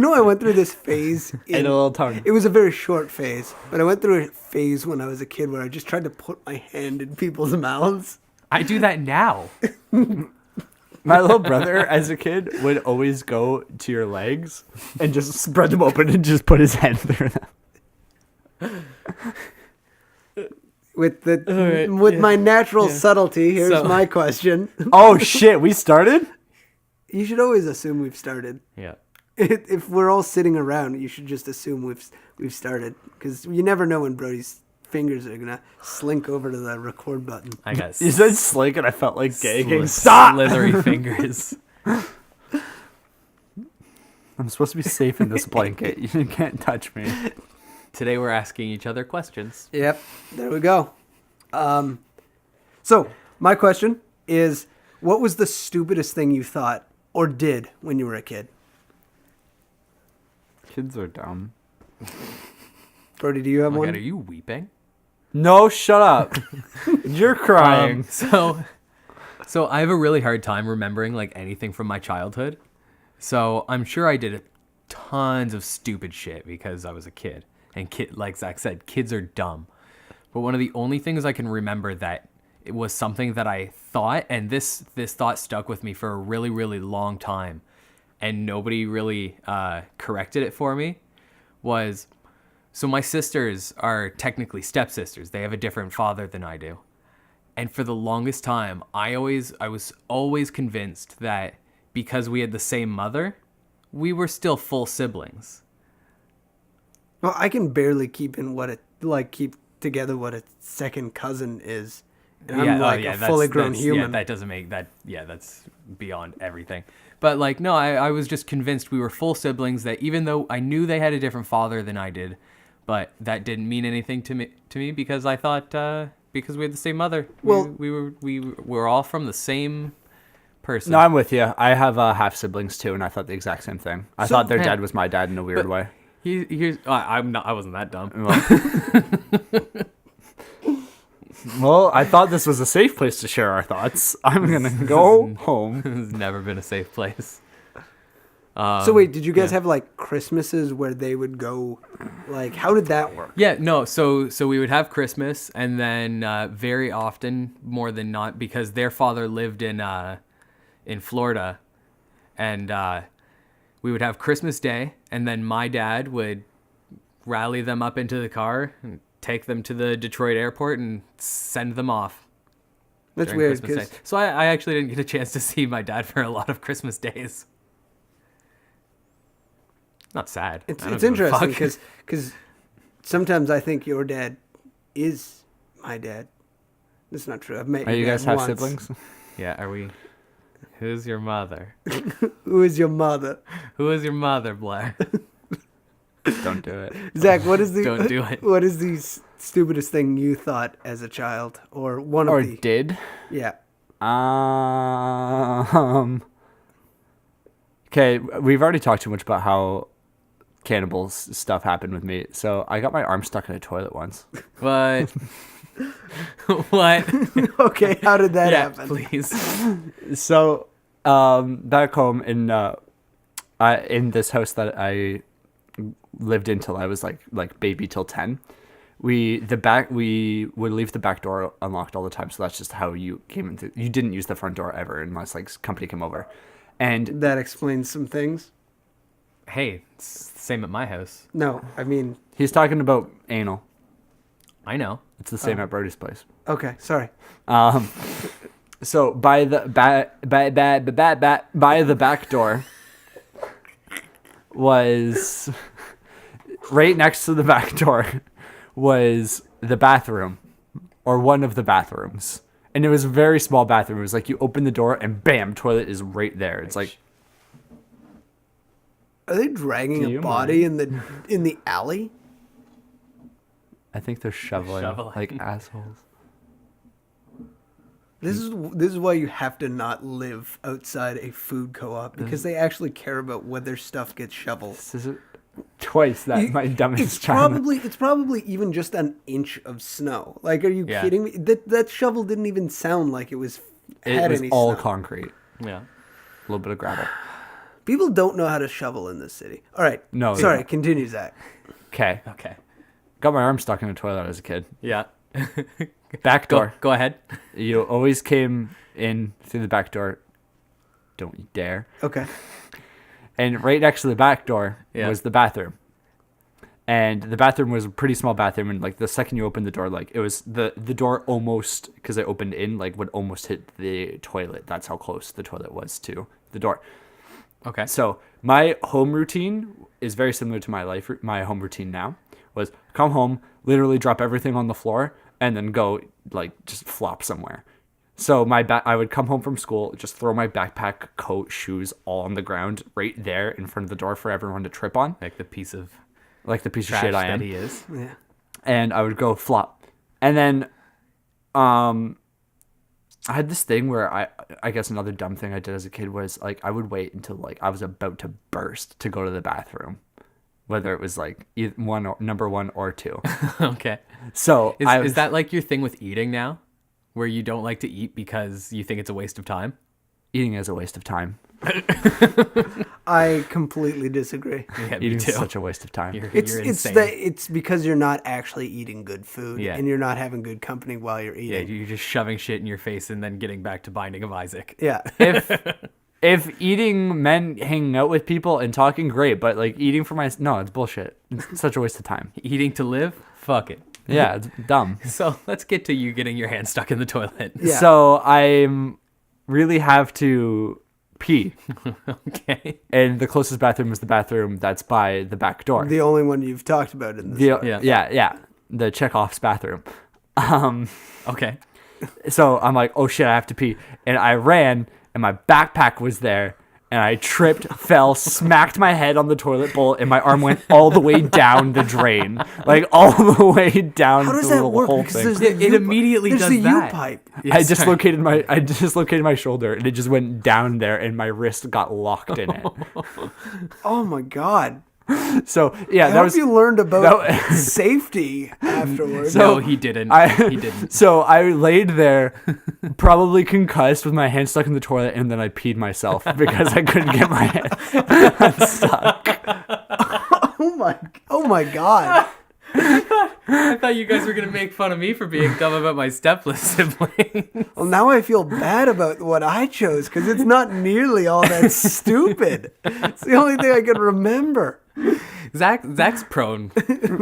I went through this phase. And a little tongue. It was a very short phase, but I went through a phase when I was a kid where I just tried to put my hand in people's mouths. I do that now. My little brother, as a kid, would always go to your legs and just spread them open and just put his hand through them. With my natural subtlety, here's my question. Oh, shit. We started? You should always assume we've started. Yeah. If we're all sitting around, you should just assume we've started. Because you never know when Brody's fingers are going to slink over to the record button. I got You said slink and I felt like gagging. Stop! Slithery fingers. I'm supposed to be safe in this blanket. You can't touch me. Today we're asking each other questions. Yep, there we go. So, my question is, what was the stupidest thing you thought or did when you were a kid? Kids are dumb. Brody, do you have Oh my one? God, are you weeping? No, shut up. You're crying. So I have a really hard time remembering like anything from my childhood. So I'm sure I did tons of stupid shit because I was a kid. And like Zach said, kids are dumb. But one of the only things I can remember that it was something that I thought, and this thought stuck with me for a really, really long time, and nobody really corrected it for me, was, so my sisters are technically stepsisters. They have a different father than I do. And for the longest time, I was always convinced that because we had the same mother, we were still full siblings. Well, I can barely keep together what a second cousin is. And I'm a fully grown human. Yeah, that doesn't make that. Yeah, that's beyond everything. But like, no, I was just convinced we were full siblings. That even though I knew they had a different father than I did, but that didn't mean anything to me because I thought because we had the same mother. Well, we were all from the same person. No, I'm with you. I have half siblings too, and I thought the exact same thing. I thought their dad was my dad in a weird way. I wasn't that dumb. Well, I thought this was a safe place to share our thoughts. I'm gonna go home. It's never been a safe place. So wait, did you guys have like Christmases where they would go? Like, how did that work? Yeah, no. So we would have Christmas, and then very often, more than not, because their father lived in Florida, and we would have Christmas Day, and then my dad would rally them up into the car and take them to the Detroit airport and send them off. That's weird. So I actually didn't get a chance to see my dad for a lot of Christmas days. Not sad. It's interesting because sometimes I think your dad is my dad. That's not true. I've met Are you guys have once. siblings? Yeah, are we? Who's your mother? Who is your mother? Who is your mother, Blair? Don't do it. Zach, what is the Don't do it. What is the stupidest thing you thought as a child, or one of the? Or did? Yeah. Okay, we've already talked too much about how cannibals stuff happened with me. So I got my arm stuck in a toilet once. What? What? Okay, how did that happen? Please. So back home in this house that I lived in till I was like baby till 10, we would leave the back door unlocked all the time. So that's just how you came into. You didn't use the front door ever unless like company came over, and that explains some things. Hey, it's the same at my house. No, I mean he's talking about anal. I know. It's the same at Brody's place. Okay, sorry. So by the back door was right next to the back door was the bathroom, or one of the bathrooms, and it was a very small bathroom. It was like you open the door and bam, toilet is right there. It's like, are they dragging a body in the alley? I think they're shoveling. Like assholes. This is why you have to not live outside a food co-op, because they actually care about whether stuff gets shoveled. This is twice that my dumbest child. It's probably even just an inch of snow. Like, are you kidding me? That shovel didn't even sound like it was all snow. concrete. Yeah. A little bit of gravel. People don't know how to shovel in this city. All right. No, Sorry, yeah. continue, Zach. Okay. Okay. Got my arm stuck in a toilet as a kid. Yeah. Back door. Go ahead. You always came in through the back door. Don't you dare. Okay. And right next to the back door Yeah. was the bathroom. And the bathroom was a pretty small bathroom. And like the second you opened the door, like it was the door almost, because I opened in, like would almost hit the toilet. That's how close the toilet was to the door. Okay. So my home routine is very similar to my home routine now. Was come home, literally drop everything on the floor, and then go like just flop somewhere. So I would come home from school, just throw my backpack, coat, shoes all on the ground right there in front of the door for everyone to trip on, Like the piece of of shit I am. that he is. Yeah. And I would go flop. And then I had this thing where I guess another dumb thing I did as a kid was like I would wait until like I was about to burst to go to the bathroom, whether it was like number 1 or 2. Okay. So Is that like your thing with eating now, where you don't like to eat because you think it's a waste of time? eating is a waste of time. I completely disagree. Yeah, me Eating is too. such a waste of time. You're It's insane. it's because you're not actually eating good food, Yeah. and you're not having good company while you're Yeah, eating. you're just shoving shit in your face and then getting back to Binding of Isaac. Yeah. If eating meant hanging out with people and talking, great, but like eating for no, it's bullshit. It's such a waste of time. Eating to live? Fuck it. Yeah, it's dumb. So let's get to you getting your hand stuck in the toilet. Yeah. So I really have to pee, Okay. and the closest bathroom is the bathroom that's by the back door. The only one you've talked about in this. Yeah, the Chekhov's bathroom. Okay. So I'm like, oh shit, I have to pee, and I ran, and my backpack was there, and I tripped, fell, smacked my head on the toilet bowl, and my arm went all the way down the drain, like all the way down. How does the that work? whole Because thing. there's the It U- immediately there's does the that. U-pipe. Yeah, I sorry. dislocated my shoulder, and it just went down there, and my wrist got locked in it. Oh my god. So yeah, I that hope was. you learned about that- safety afterwards. So- No, he didn't. He didn't. So I laid there, probably concussed with my hand stuck in the toilet, and then I peed myself because I couldn't get my hand unstuck. Oh my god. I thought you guys were going to make fun of me for being dumb about my stepless sibling. Well, now I feel bad about what I chose because it's not nearly all that stupid. It's the only thing I can remember. Zach's prone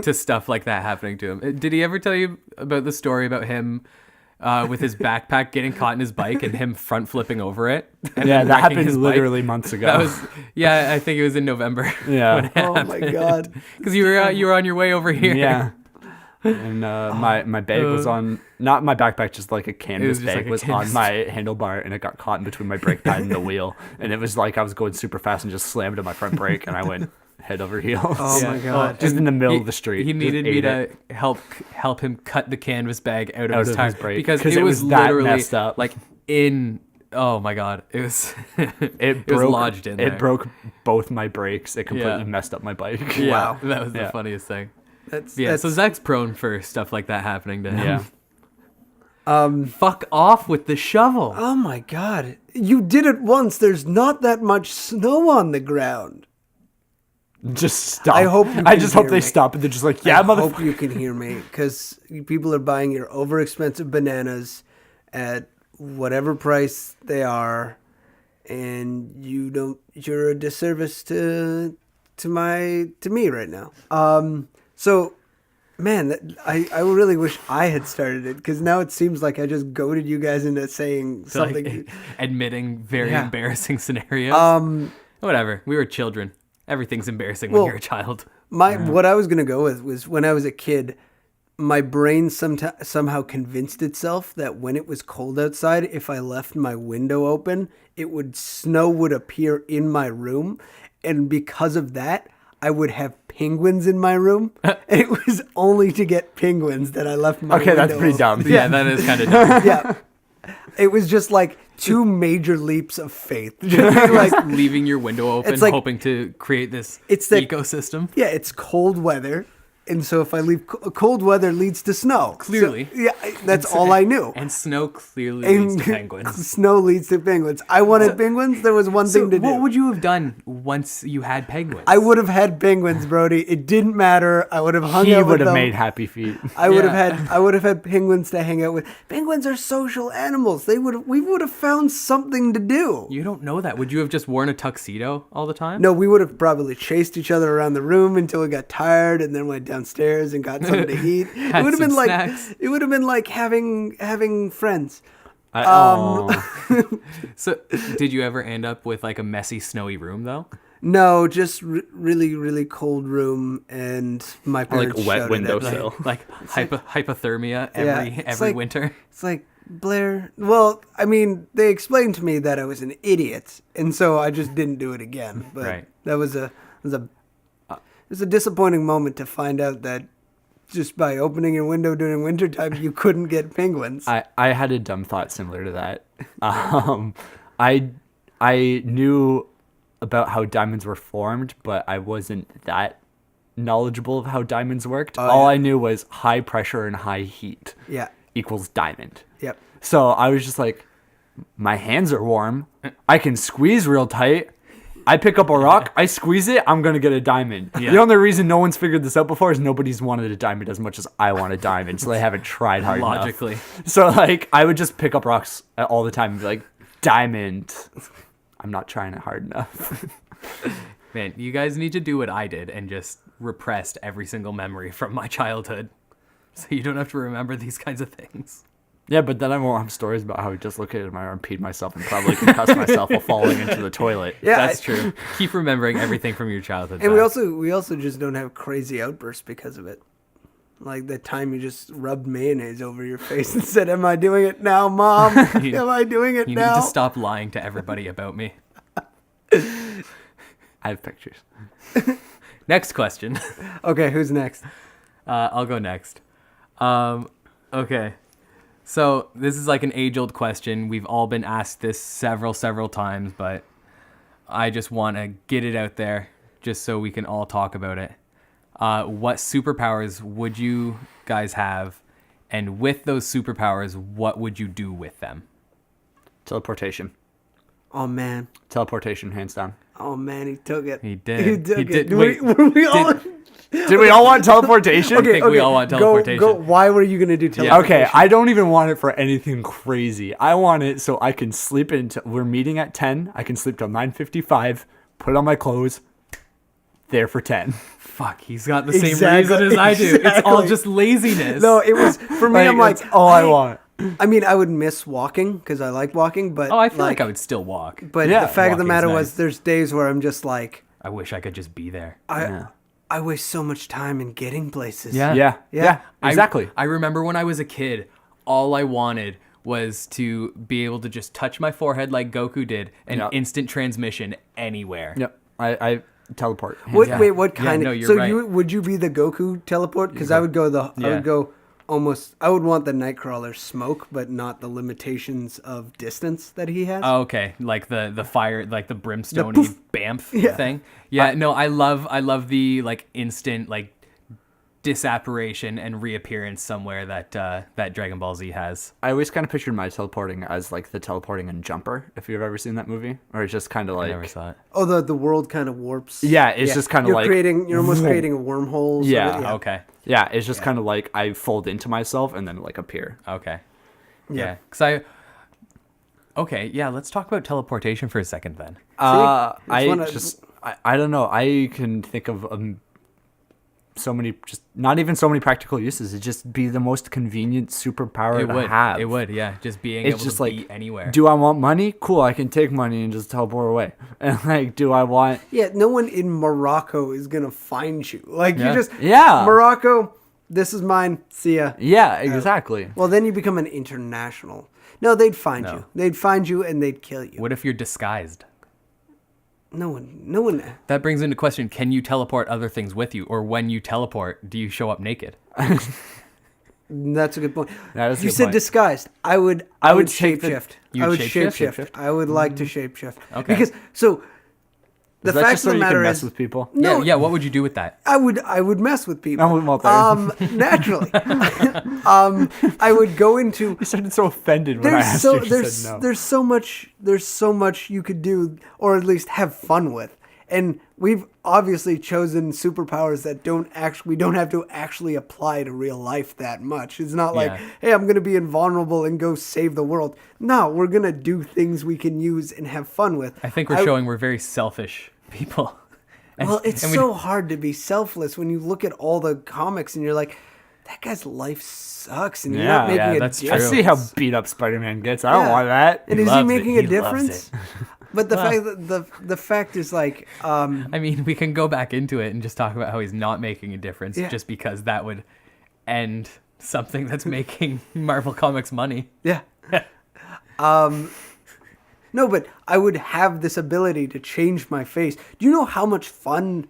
to stuff like that happening to him. Did he ever tell you about the story about him with his backpack getting caught in his bike and him front flipping over it? And Yeah, then that wrecking his happened bike? literally months ago. That was, yeah, I think it was in November. Yeah. Oh my god. Because you were on your way over here. Yeah. And my bag was on, not my backpack, just like a canvas just bag like a was canvas on my handlebar, and it got caught in between my brake pad and the wheel. And it was like I was going super fast and just slammed on my front brake, and I went head over heels. Oh my god. Just in the middle He- of the street. He Just needed me ate to it. help him cut the canvas bag out Out of his of tire his brake, because 'cause it it was was that literally messed up. like in. Oh my god! It was. It was broke, lodged in there. It broke both my brakes. It completely Yeah. messed up my bike. Yeah, Wow. that was the Yeah. funniest thing. That's Yeah, so Zach's prone for stuff like that happening to him. Yeah. Fuck off with the shovel. Oh my god. You did it once. There's not that much snow on the ground. Just stop. I hope you I can just hope hear they me. stop and they're just like, yeah, I hope motherfucker. you can hear me because people are buying your over expensive bananas at whatever price they are, and you're a disservice to me right now. So man, I really wish I had started it because now it seems like I just goaded you guys into saying So, like, something. admitting very Yeah. embarrassing scenarios. Whatever. We were children. Everything's embarrassing when Well, you're a child. What I was gonna go with was when I was a kid, my brain somehow convinced itself that when it was cold outside, if I left my window open, snow would appear in my room, and because of that, I would have penguins in my room, and it was only to get penguins that I left my Okay, that's window pretty open. dumb. Yeah, that is kind of dumb. Yeah, it was just like two major leaps of faith. Just like, Leaving your window open, It's like- hoping to create this It's that- ecosystem. yeah, it's cold weather. and so if I leave, cold weather leads to snow. Clearly. So, yeah, that's all I knew. And snow clearly leads to And penguins. snow leads to penguins. I wanted penguins. There was one thing to do. What would you have done once you had penguins? I would have had penguins, Brody. It didn't matter. I would have hung He out with would have them. made happy feet. I would have Yeah. had penguins to hang out with. Penguins are social animals. We would have found something to do. You don't know that. Would you have just worn a tuxedo all the time? No, we would have probably chased each other around the room until we got tired, and then went downstairs and got something to eat. Had It would have been some like snacks. it would have been like having friends. So, did you ever end up with like a messy, snowy room though? No, just really really cold room, and my parents wet showed it windowsill. at me. Like hypothermia Yeah, every it's like- winter. It's like, Blair. Well, I mean, they explained to me that I was an idiot, and so I just didn't do it again. But Right. that was it was a disappointing moment to find out that just by opening your window during wintertime, you couldn't get penguins. I had a dumb thought similar to that. I knew about how diamonds were formed, but I wasn't that knowledgeable of how diamonds worked. All yeah. I knew was high pressure and high heat Yeah. equals diamond. Yep. So I was just like, my hands are warm. I can squeeze real tight. I pick up a rock, I squeeze it, I'm going to get a diamond. Yeah. The only reason no one's figured this out before is nobody's wanted a diamond as much as I want a diamond, so they haven't tried hard Logically. enough. So, like, I would just pick up rocks all the time and be like, diamond. I'm not trying it hard enough. Man, you guys need to do what I did and just repressed every single memory from my childhood, so you don't have to remember these kinds of things. Yeah, but then I won't have stories about how I dislocated my arm, peed myself, and probably concussed myself while falling into the toilet. Yeah, That's true. Keep remembering everything from your childhood. And we Zach. also just don't have crazy outbursts because of it. Like the time you just rubbed mayonnaise over your face and said, "Am I doing it now, Mom? Am I doing it You now?" need to stop lying to everybody about me. I have pictures. Next question. Okay, who's next? I'll go next. Okay. So this is like an age-old question. We've all been asked this several times, but I just want to get it out there just so we can all talk about it. What superpowers would you guys have? And with those superpowers, what would you do with them? Teleportation. Oh man, Teleportation, hands down. oh man, he took it. He did. He took He it. did. Were, Wait, were we all? Did we all want teleportation? think we all want teleportation. Go. Why were you gonna do Yeah. teleportation? Okay, I don't even want it for anything crazy. I want it so I can sleep until we're meeting at 10. I can sleep till 9:55, put on my clothes, there for 10. Fuck, he's got the same Exactly, reason as I do. It's all exactly. just laziness. No, it was for me. I'm like, that's all I want. I mean, I would miss walking because I like walking, but Oh, I feel like I would still walk. But Yeah, the fact of the walking's matter nice. was, there's days where I'm just like, I wish I could just be there. Yeah. I waste so much time in getting places. Yeah, exactly. I remember when I was a kid, all I wanted was to be able to just touch my forehead like Goku did and Yep. instant transmission anywhere. Yep. I teleport. Wait, Yeah. wait, what Yeah, kind no, of? you're So right. would you be the Goku teleport? Because I would go I Yeah. would go almost. I would want the Nightcrawler smoke, but not the limitations of distance that he has. Oh, okay, like the fire, like the brimstone poof. bamf Yeah. thing. Yeah, no, I love the like instant like disapparition and reappearance somewhere that Dragon Ball Z has. I always kind of pictured my teleporting as like the teleporting in Jumper, if you've ever seen that movie, or it's just kind of I like never saw it. Oh, the world kind of warps. Yeah, it's just kinda like- you're almost creating a wormhole. so Yeah. that- Okay, yeah, it's just kind of like I fold into myself and then like appear. okay, Yeah. yeah. Cause okay, yeah. Let's talk about teleportation for a second then. I don't know. I can think of so many, just not even so many practical uses. It'd just be the most convenient superpower to have. It would, yeah. Just being It's able just to like, be anywhere. do I want money? Cool, I can take money and just teleport away. And like, do I want? Yeah, no one in Morocco is gonna find you. Like Yeah. you just Yeah. Morocco. This is mine. See ya. Yeah, exactly. Well, then you become an international. No, they'd find No. you. They'd find you and they'd kill you. What if you're disguised? No one. That brings into question: can you teleport other things with you, or when you teleport, do you show up naked? That's a good point. That is a you good said point. disguised. I would take the- shapeshift. You I would would shapeshift? shapeshift. I would like to shapeshift. Okay. Because so The Is that fact just so of the you can matter mess is, with people? No. Yeah. What would you do with that? I would mess with people. Oh, well, there. Naturally. I would go into. You sounded so offended when I asked you. You said no. There's so much you could do, or at least have fun with. And we've obviously chosen superpowers that we don't have to actually apply to real life that much. It's not like, hey, I'm going to be invulnerable and go save the world. No, we're going to do things we can use and have fun with. I think we're showing we're very selfish people. Well, it's so hard to be selfless when you look at all the comics and you're like, that guy's life sucks and you're not making a that's difference. I see how beat up Spider-Man gets. I don't want that. And is he making a difference? But the fact is, like, I mean, we can go back into it and just talk about how he's not making a difference, just because that would end something that's making Marvel Comics money. Yeah. No, but I would have this ability to change my face. Do you know how much fun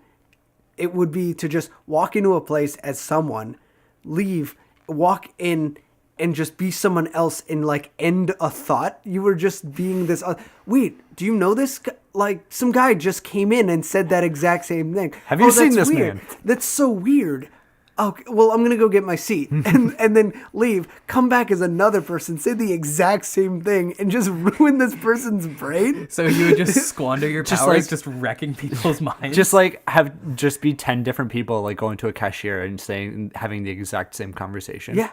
it would be to just walk into a place as someone, leave, walk in, and just be someone else and, like, end a thought? You were just being this. Wait, do you know this? Like, some guy just came in and said that exact same thing. Have you seen that's this weird. man? That's so weird. Okay, well, I'm going to go get my seat and then leave, come back as another person, say the exact same thing, and just ruin this person's brain? So you would just squander your powers, like- just wrecking people's minds? Just be 10 different people like going to a cashier and having the exact same conversation. Yeah.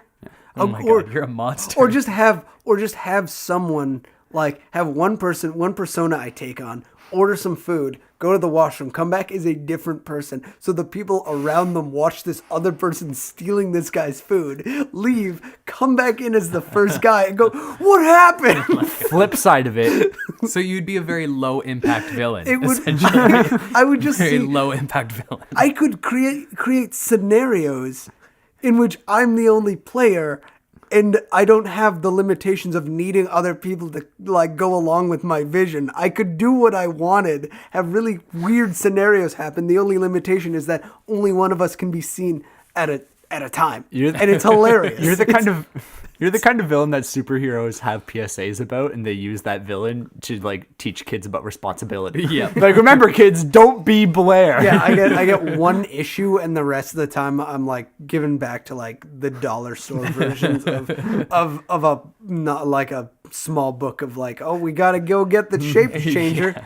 Oh my God, you're a monster. Or just have someone, like, have one persona I take on, order some food, go to the washroom, come back as a different person. So the people around them watch this other person stealing this guy's food, leave, come back in as the first guy and go, what happened? Flip side of it. So you'd be a very low impact villain. It would, essentially. I would just Very see, low impact villain. I could create scenarios in which I'm the only player and I don't have the limitations of needing other people to, like, go along with my vision. I could do what I wanted, have really weird scenarios happen. The only limitation is that only one of us can be seen at a time. And it's hilarious. You're the kind of villain that superheroes have PSAs about, and they use that villain to, like, teach kids about responsibility. Yeah. Like, remember, kids, don't be Blair. Yeah, I get one issue, and the rest of the time I'm, like, giving back to, like, the dollar store versions of a not like a small book of, like, oh, we gotta go get the shape changer.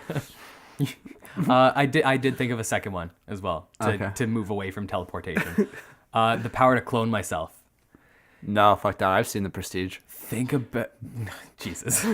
I did think of a second one as well to move away from teleportation. The power to clone myself. No, fuck that. I've seen The Prestige. Think about Jesus.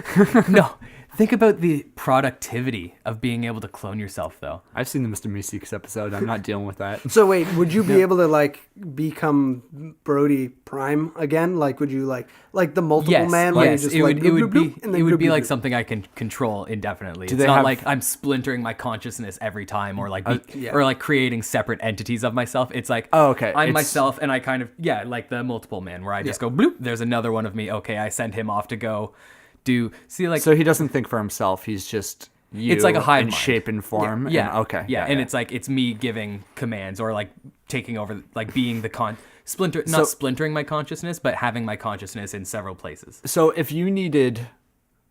No, think about the productivity of being able to clone yourself, though. I've seen the Mr. Meeseeks episode. I'm not dealing with that. So wait, would you be able to, like, become Brody Prime again? Like, would you like the multiple man? Where you just, it like, would bloop, bloop, be bloop, and then it would bloop, be bloop, like bloop. something I can control indefinitely. Do It's they not have- like I'm splintering my consciousness every time, or like yeah. or like creating separate entities of myself. It's like, Oh, okay. I'm It's- myself, and I kind of like the multiple man, where I just go bloop. There's another one of me. Okay, I send him off to go do like. So he doesn't think for himself. He's just you. It's like a hive in mind. shape and form. Yeah. And, okay. Yeah, and it's like it's me giving commands, or like taking over, like being the not splintering my consciousness, but having my consciousness in several places. So if you needed...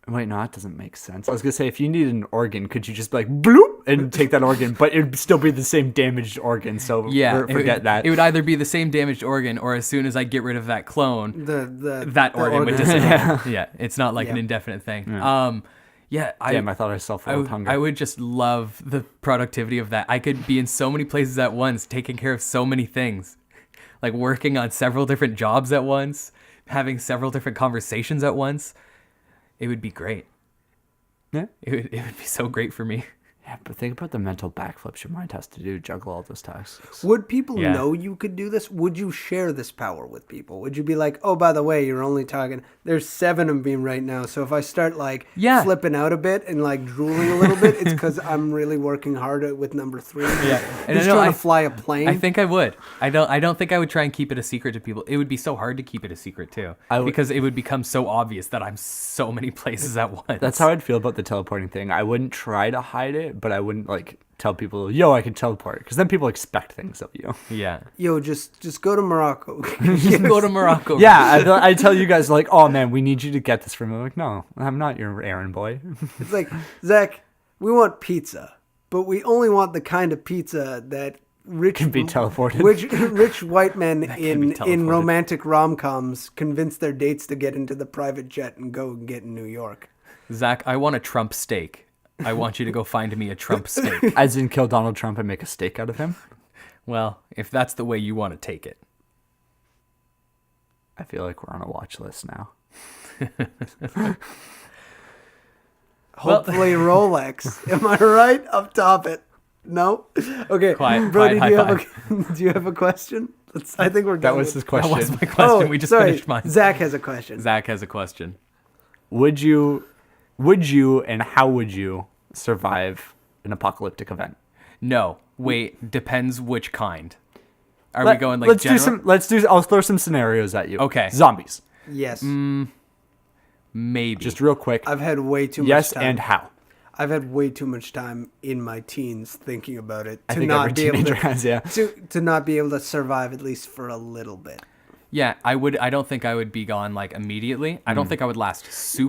Wait, no, that doesn't make sense. I was going to say, if you needed an organ, could you just be like, bloop, and take that organ, but it'd still be the same damaged organ, so forget that. It would either be the same damaged organ, or as soon as I get rid of that clone, that organ would disappear. Yeah, it's not like an indefinite thing. Yeah. Damn, I thought I self-willed hunger. I would just love the productivity of that. I could be in so many places at once, taking care of so many things. Like working on several different jobs at once, having several different conversations at once. It would be great. Yeah. It would be so great for me. Yeah, but think about the mental backflips your mind has to do to juggle all those tasks. Would people know you could do this? Would you share this power with people? Would you be like, oh, by the way, you're only talking, there's 7 of me right now, so if I start, like, flipping out a bit and, like, drooling a little bit, it's because I'm really working hard with number 3. Yeah. And just trying to fly a plane. I think I would. I don't think I would try and keep it a secret to people. It would be so hard to keep it a secret too, because it would become so obvious that I'm so many places at once. That's how I'd feel about the teleporting thing. I wouldn't try to hide it, but I wouldn't, like, tell people, yo, I can teleport, because then people expect things of you. Yeah. Yo, just go to Morocco. Go to Morocco. Yeah, I tell you guys, like, oh man, we need you to get this from me. I'm like, no, I'm not your errand boy. It's like, Zach, we want pizza, but we only want the kind of pizza that rich Can be teleported. rich white men be in teleported. romantic rom-coms convince their dates to get into the private jet and go and get in New York. Zach, I want a Trump steak. I want you to go find me a Trump steak. As in kill Donald Trump and make a steak out of him. Well, if that's the way you want to take it. I feel like we're on a watch list now. Hopefully Rolex. Am I right? Up top it. No? Okay. Quiet, Brody, quiet, do you have a question? I think we're done. That was his question. That was my question. We just finished mine. Zach has a question. Zach has a question. Would you and how would you survive an apocalyptic event? No. Wait, depends which kind. Are we going like let's general? I'll throw some scenarios at you. Okay. Zombies. Yes. Maybe. Just real quick. I've had way too much Yes, time. and how? I've had way too much time in my teens thinking about it I to think every not be able teenager to, has, yeah. to not be able to survive at least for a little bit. Yeah, I don't think I would be gone like immediately. I don't think I would last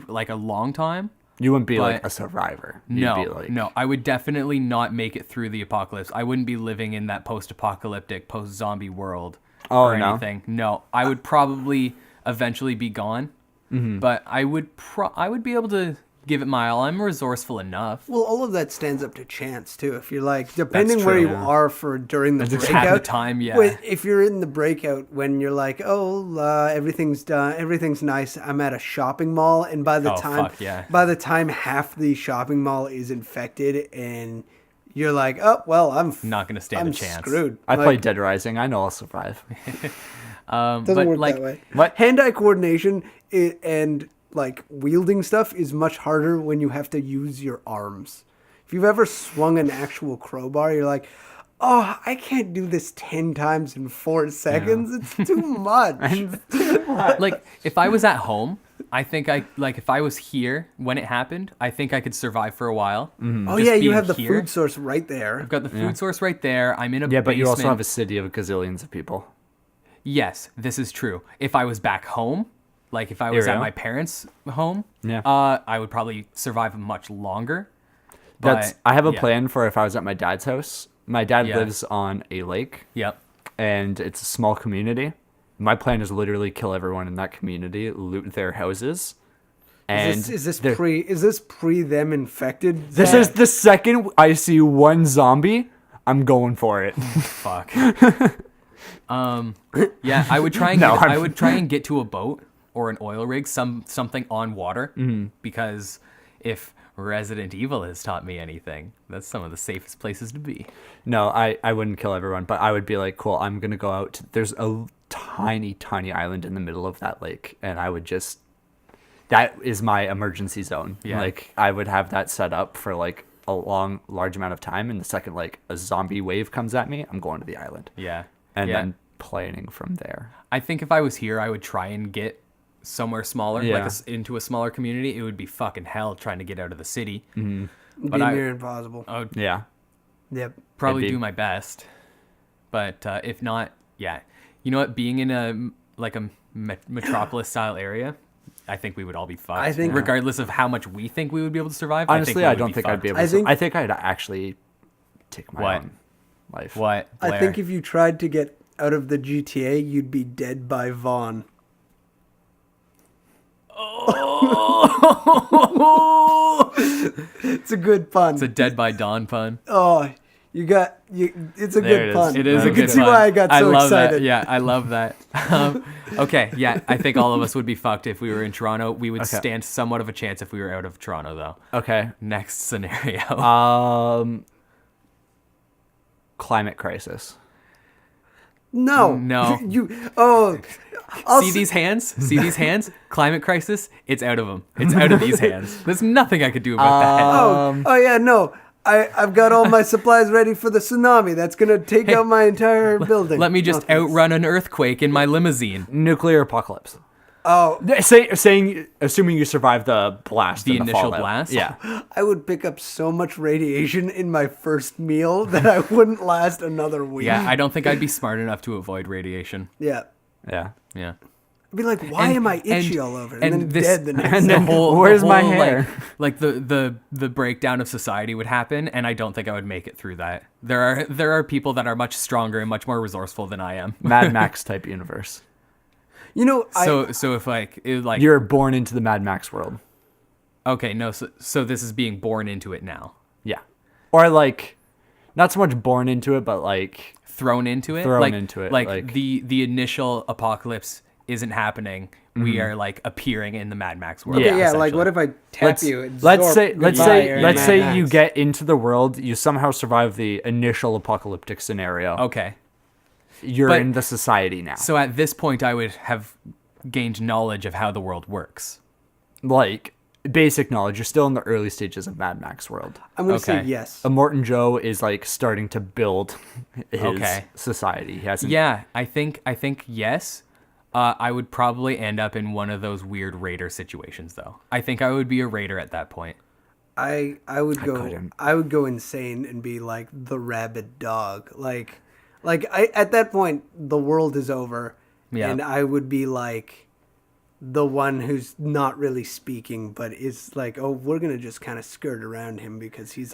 like a long time. You wouldn't be like But- a survivor. You'd No, be like, no, I would definitely not make it through the apocalypse. I wouldn't be living in that post-apocalyptic, post-zombie world or no? anything. No, I would probably eventually be gone, but I would be able to give it my all. I'm resourceful enough. Well, all of that stands up to chance too. If you're like, depending That's where true, you yeah. are for during the Just breakout, have the time, yeah. If you're in the breakout when you're like, everything's done, everything's nice. I'm at a shopping mall, and by the Oh, time, fuck, yeah. by the time half the shopping mall is infected, and you're like, oh well, I'm Not gonna stand I'm a chance. screwed. I Like, played Dead Rising. I know I'll survive. Doesn't but work like, that way. What? Hand-eye coordination and like wielding stuff is much harder when you have to use your arms. If you've ever swung an actual crowbar, you're like, oh, I can't do this 10 times in 4 seconds. It's too much. like if I was at home, I think if I was here when it happened, I think I could survive for a while. Oh Just yeah, you being have the here. food source right there. I've got the food source right there. I'm in a Yeah, but you also basement. have a city of gazillions of people. Yes, this is true. If I was back home, like if I was Here we at go. my parents' home, Yeah. I would probably survive much longer. But, I have a yeah. plan for if I was at my dad's house. My dad Yeah. lives on a lake, Yep. and it's a small community. My plan is literally kill everyone in that community, loot their houses, and Is this they're- pre them infected? This is the second I see one zombie, I'm going for it. Fuck. Yeah, I would try and No, get, I I'm- would try and get to a boat or an oil rig, something on water, because if Resident Evil has taught me anything, that's some of the safest places to be. No, I wouldn't kill everyone, but I would be like, cool, I'm gonna go out. There's a tiny island in the middle of that lake, and I would just. That is my emergency zone. Yeah. Like I would have that set up for like a large amount of time, and the second like a zombie wave comes at me, I'm going to the island, Yeah. and yeah. then planning from there. I think if I was here, I would try and get somewhere smaller, Yeah. into a smaller community. It would be fucking hell trying to get out of the city. Be but I- near impossible. I would Yeah. Yep. probably It'd be- do my best, but if not, yeah, you know what? Being in a metropolis style area, I think we would all be fucked. I think- regardless of how much we think we would be able to survive. Honestly, I I think we don't would think I'd be fucked. able I to. think- I think I'd actually take my What? own life. What? I Blair? think if you tried to get out of the GTA, you'd be dead by Vaughn. It's a good pun. it's a Dead by Dawn pun. Oh, it's a There it good is. pun. It is You a can good see pun. why I got so love excited. That. Yeah, I love that. Okay, yeah, I think all of us would be fucked if we were in Toronto. We would Okay. stand somewhat of a chance if we were out of Toronto, though. Okay. Next scenario. Climate crisis. No. No. I'll See these hands? See these hands? Climate crisis? It's out of them. It's out of these hands. There's nothing I could do about that. Oh yeah, no. I've got all my supplies ready for the tsunami. That's gonna take out my entire building. Let me just No, outrun an earthquake in my limousine. Nuclear apocalypse. Oh, Assuming you survive the blast, The and initial fallout. blast? Yeah. I would pick up so much radiation in my first meal that I wouldn't last another week. Yeah, I don't think I'd be smart enough to avoid radiation. Yeah. Yeah. Yeah. I'd be like, why am I itchy all over? And then this, dead the next and day. then where's my whole, hair? Like the breakdown of society would happen, and I don't think I would make it through that. There are people that are much stronger and much more resourceful than I am. Mad Max type universe. You know, So if like You're born into the Mad Max world. okay, no, so this is being born into it now, Yeah. Or like, not so much born into it, but like thrown into it, Thrown into it, like like- the initial apocalypse isn't happening. We are like appearing in the Mad Max world. okay, yeah, essentially. like what if I tap let's you? let's say absorb let's goodbye, say or let's Mad say Max? you get into the world, you somehow survive the initial apocalyptic scenario. Okay. You're But- in the society now. So at this point, I would have gained knowledge of how the world works. Like basic knowledge. You're still in the early stages of Mad Max world. I'm gonna say Okay. yes. Morton Joe is like starting to build his Okay. society. He hasn't. Yeah, I think yes. I would probably end up in one of those weird raider situations, though. I think I would be a raider at that point. I would go couldn't. I would go insane and be like the rabid dog. Like I at that point the world is over, Yeah. and I would be like the one who's not really speaking, but is like, oh, we're gonna just kind of skirt around him because he's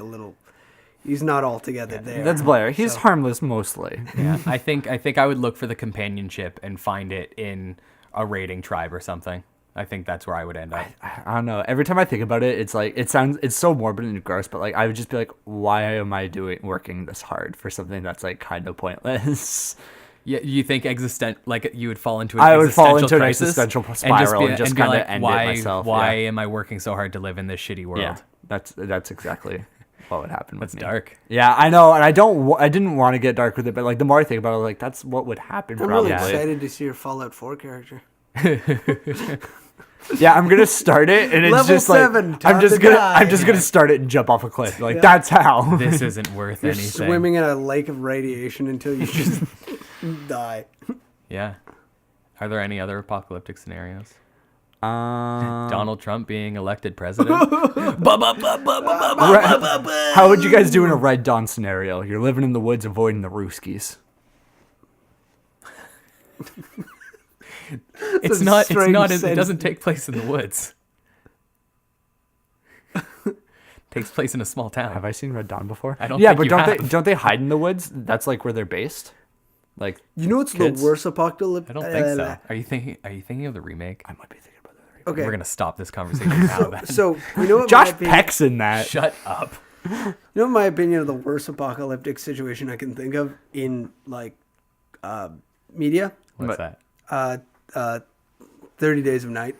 not altogether there. That's Blair. He's So- harmless mostly. Yeah, I think I would look for the companionship and find it in a raiding tribe or something. I think that's where I would end up. I don't know. Every time I think about it, it's like it's so morbid and gross, but like I would just be like, why am I working this hard for something that's like kind of pointless? Yeah, you think like you would fall into an I would fall into an crisis existential spiral and just be kinda like, end it why, myself, Why yeah. am I working so hard to live in this shitty world? Yeah, that's exactly what would happen with That's me. dark. Yeah, I know, and I didn't want to get dark with it, but like the more I think about it, like that's what would happen. I'm Probably. really excited to see your Fallout 4 character. Yeah, I'm gonna start it, and it's Level just like 7, I'm time just to gonna die. I'm just gonna start it and jump off a cliff. Like Yeah. that's how. This isn't worth You're anything. swimming in a lake of radiation until you just die. Yeah. Are there any other apocalyptic scenarios? Um, Donald Trump being elected president? How would you guys do in a Red Dawn scenario? You're living in the woods, avoiding the Rooskies. It's a not. strange It sentence. doesn't take place in the woods. Takes place in a small town. Have I seen Red Dawn before? I don't Yeah, think but you don't they have. don't they hide in the woods? That's like where they're based. Like You know what's Kids? the worst apocalypse? I don't think so. Are you thinking of the remake? I might be thinking about that. Okay. We're gonna stop this conversation now. Then. So you know what? Josh my opinion, Peck's in that. Shut up. You know my opinion of the worst apocalyptic situation I can think of in like media. What's But- that? 30 Days of Night.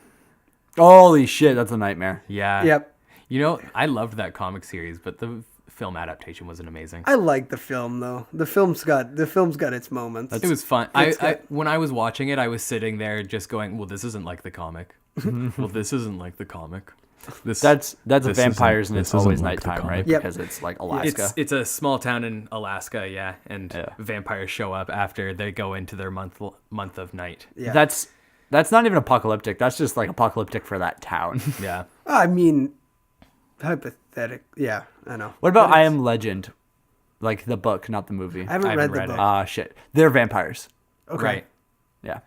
Holy shit, that's a nightmare. Yeah. Yep. You know, I loved that comic series, but the film adaptation wasn't amazing. I like the film though. The film's got its moments. It was fun. It's I got- when I was watching it, I was sitting there just going, "Well, this isn't like the comic. Well, this isn't like the comic. This That's This vampires isn't- and it's this isn't always like the nighttime, right? comic. Yep. Because it's like Alaska. it's a small town in Alaska, yeah, and Yeah. vampires show up after they go into their month of night. Yeah. That's not even apocalyptic. That's just like apocalyptic for that town. Yeah. I mean, hypothetic. Yeah, I know. What about But I it's- Am Legend? Like the book, not the movie. I haven't I read haven't the read book. it. Ah, shit. They're vampires. Okay. Right. Yeah.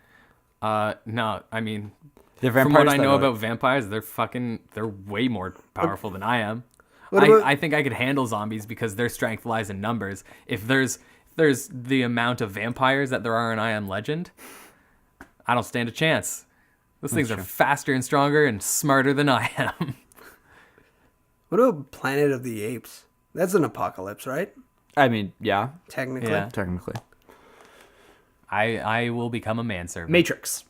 No, I mean, They're from vampires. what I that know are- about vampires, they're way more powerful than I am. What about- I think I could handle zombies because their strength lies in numbers. If there's the amount of vampires that there are in I Am Legend, I don't stand a chance. Those things are faster and stronger and smarter than I am. What about Planet of the Apes? That's an apocalypse, right? I mean, yeah, Technically. Yeah. technically. I will become a manservant. Matrix.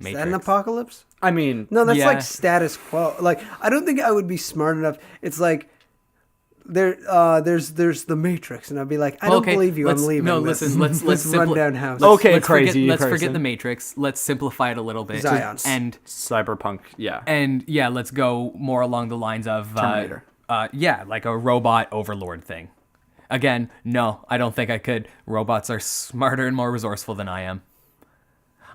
Is that an apocalypse? I mean, No, that's Yeah. like status quo. Like I don't think I would be smart enough. It's like there's the Matrix, and I'd be like, I don't believe you. I'm leaving. No, this, listen. Let's this rundown house. Okay, let's crazy Let's forget person. the Matrix. Let's simplify it a little bit. Zions. And cyberpunk. Yeah. yeah, let's go more along the lines of Terminator. Yeah, like a robot overlord thing. Again, no, I don't think I could. Robots are smarter and more resourceful than I am.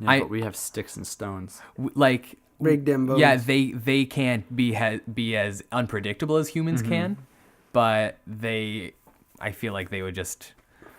Yeah, but we have sticks and stones. Like Break them bones. yeah, they can't be as unpredictable as humans can, but I feel like they would just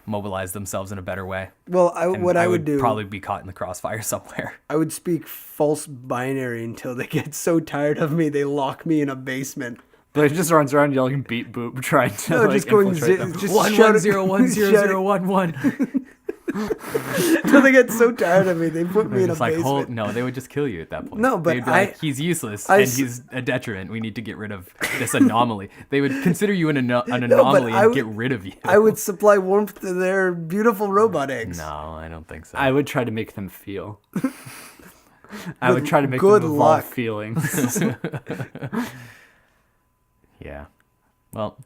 mobilize themselves in a better way. Well, And what I would do, probably be caught in the crossfire somewhere. I would speak false binary until they get so tired of me they lock me in a basement. But it just runs around yelling beep boop, trying to No, like just going infiltrate them. just 1101011. until they get so tired of me they put me in a It's like, basement. no, they would just kill you at that point. No, but They'd be like, he's useless I and s- he's a detriment. We need to get rid of this anomaly. They would consider you an but anomaly I and would- get rid of you. I would supply warmth to their beautiful robot eggs. No, I don't think so. I would try to make them feel. I would try to make good them evolve luck. feelings. Yeah. Well,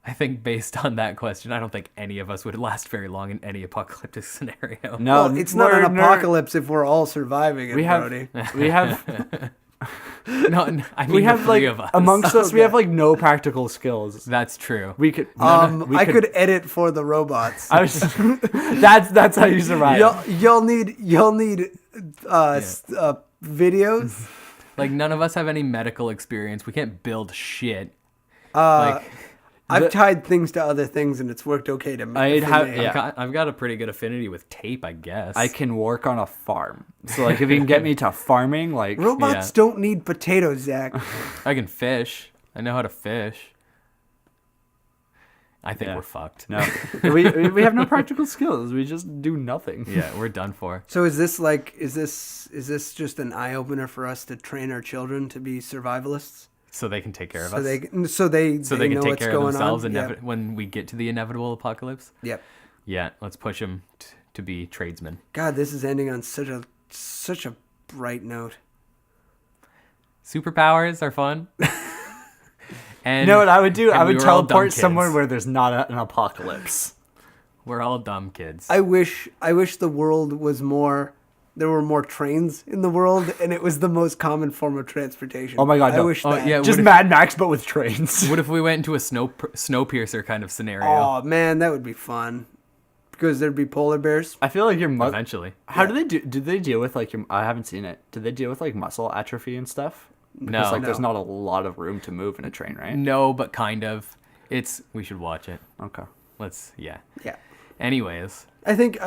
I think based on that question, I don't think any of us would last very long in any apocalyptic scenario. No, Well, it's not an we're- apocalypse if we're all surviving it, We have, Brody. we have, No, I mean we the have three like of us. amongst us, we Okay. have like no practical skills. That's true. We could, I could edit for the robots. I was, that's how you survive. You'll need videos. Like, none of us have any medical experience. We can't build shit. Uh, Like, I've tied things to other things and it's worked okay to me. I'd for have- me. yeah. I've got a pretty good affinity with tape, I guess. I can work on a farm. So like, if you can get me to farming, like, Robots Yeah. don't need potatoes, Zach. I can fish. I know how to fish. I think Yeah. we're fucked. no, we have no practical skills. We just do nothing. Yeah, we're done for. So is this just an eye opener for us to train our children to be survivalists? So they can take care of So us. they so they can know take what's care of going themselves on. when we get to the inevitable apocalypse. Yep. Yeah, let's push them to be tradesmen. God, this is ending on such a bright note. Superpowers are fun. And You know what I would do? and I we would were all dumb teleport kids. somewhere where there's not an apocalypse. We're all dumb kids. I wish the world was more. There were more trains in the world, and it was the most common form of transportation. Oh my God, I no. wish Oh, that. yeah. Just What if- Mad Max, but with trains. What if we went into a Snowpiercer kind of scenario? Oh man, that would be fun. Because there'd be polar bears. I feel like your Eventually. How do they do? Do they deal with like your? I haven't seen it. Do they deal with like muscle atrophy and stuff? Because No. like there's No. not a lot of room to move in a train, right? No, but kind of. We should watch it. Okay. Yeah. Yeah. Anyways, I think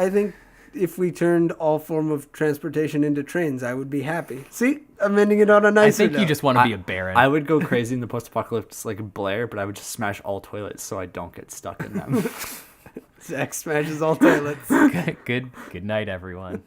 if we turned all form of transportation into trains, I would be happy. See, I'm ending it on a I nicer think you note. just want to be a baron. I would go crazy in the post-apocalypse like Blair, but I would just smash all toilets so I don't get stuck in them. Zach smashes all toilets. Good night, everyone.